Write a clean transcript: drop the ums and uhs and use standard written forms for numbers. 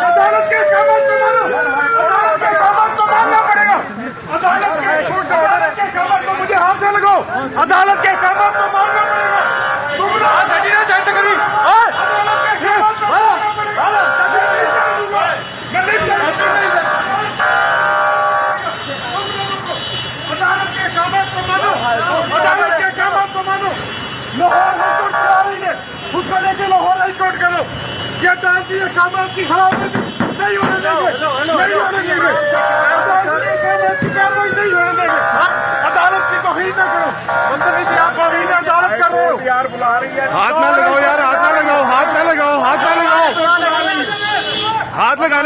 अदालत के कामों को मानना पड़ेगा। अदालत के कामों को मानो, अदालत के कामों को मानो। लाहौर हाईकोर्ट करारी ने उसको लेके लाहौर हाईकोर्ट करो। ये अदालती कामों की खिलाफवर्जी नहीं होने देंगे, नहीं होने देंगे। अदालती कामों की कार्रवाई नहीं होने देंगे। अदालत की तौहीन न करो। मंत्री जी आप तौहीन अदालत कर रहे हो। यार बुला रही है। हाथ ना लगाओ यार, हाथ ना लगाओ, हाथ ना लगाओ, हाथ ना लगाओ, हाथ लगाने